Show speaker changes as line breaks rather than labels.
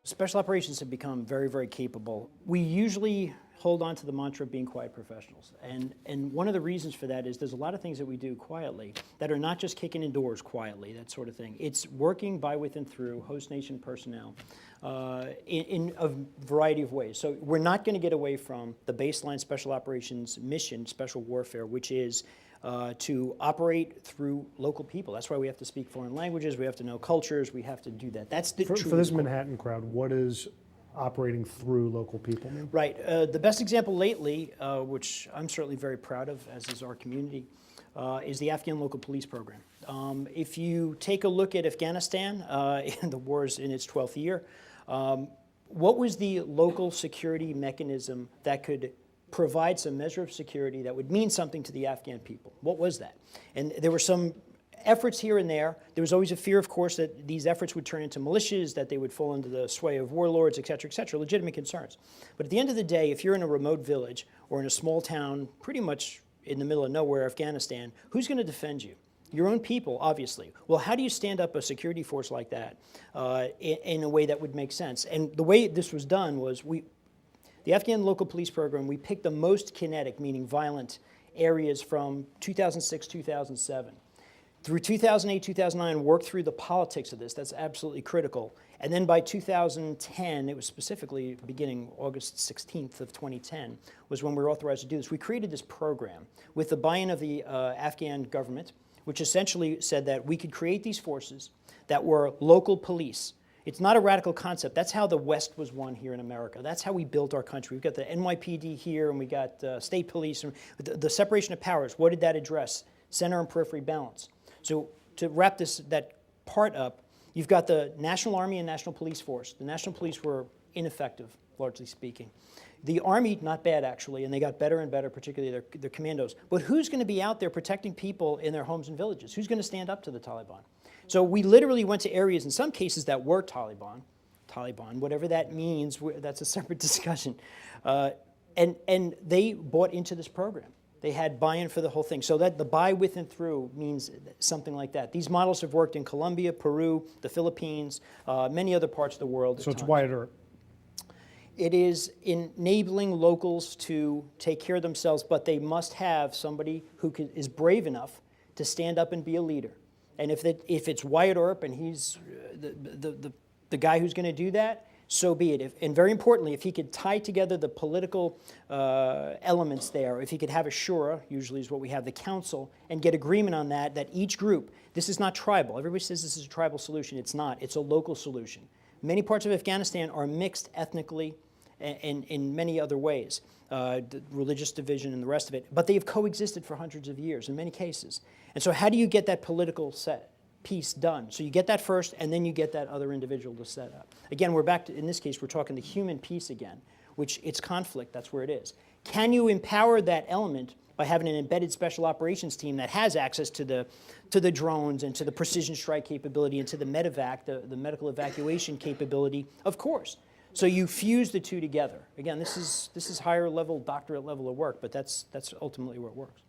Special operations have become very, very capable. We usually hold on to the mantra of being quiet professionals. And one of the reasons for that is there's a lot of things that we do quietly that are not just kicking in doors quietly, that sort of thing. It's working by, with, and through host nation personnel in a variety of ways. So we're not going to get away from the baseline special operations mission, special warfare, which is to operate through local people. That's why we have to speak foreign languages, we have to know cultures, we have to do that. That's the
For this Manhattan crowd, what does operating through local people mean?
Right. The best example lately, which I'm certainly very proud of, as is our community, is the Afghan local police program. If you take a look at Afghanistan, and the war is in its 12th year, what was the local security mechanism that could provide some measure of security that would mean something to the Afghan people? What was that? And there were some efforts here and there. There was always a fear, of course, that these efforts would turn into militias, that they would fall into the sway of warlords, et cetera, legitimate concerns. But at the end of the day, if you're in a remote village or in a small town, pretty much in the middle of nowhere, Afghanistan, who's going to defend you? Your own people, obviously. Well, how do you stand up a security force like that in a way that would make sense? And the way this was done was the Afghan local police program, we picked the most kinetic, meaning violent, areas from 2006, 2007. Through 2008, 2009, worked through the politics of this. That's absolutely critical. And then by 2010, it was specifically beginning August 16th of 2010, was when we were authorized to do this. We created this program with the buy-in of the Afghan government, which essentially said that we could create these forces that were local police. It's not a radical concept. That's how the West was won here in America. That's how we built our country. We've got the NYPD here, and we got state police. And the separation of powers, what did that address? Center and periphery balance. So to wrap that part up, you've got the National Army and National Police Force. The National Police were ineffective, largely speaking. The Army, not bad actually, and they got better and better, particularly their commandos. But who's going to be out there protecting people in their homes and villages? Who's going to stand up to the Taliban? So we literally went to areas, in some cases, that were Taliban, whatever that means, that's a separate discussion. And they bought into this program. They had buy-in for the whole thing. So that the buy with and through means something like that. These models have worked in Colombia, Peru, the Philippines, many other parts of the world.
So it's wider.
It is enabling locals to take care of themselves, but they must have somebody who is brave enough to stand up and be a leader. And if it's Wyatt Earp and he's the guy who's going to do that, so be it. And very importantly, if he could tie together the political elements there, if he could have a shura, usually is what we have, the council, and get agreement on that each group, this is not tribal. Everybody says this is a tribal solution. It's not. It's a local solution. Many parts of Afghanistan are mixed ethnically and in many other ways, the religious division and the rest of it, but they have coexisted for hundreds of years in many cases. And so how do you get that political piece done? So you get that first, and then you get that other individual to set up. Again, we're back to, in this case, we're talking the human piece again, which it's conflict, that's where it is. Can you empower that element by having an embedded special operations team that has access to the drones and to the precision strike capability and to the medevac, the medical evacuation capability? Of course. So you fuse the two together. Again, this is higher level, doctorate level of work, but that's ultimately where it works.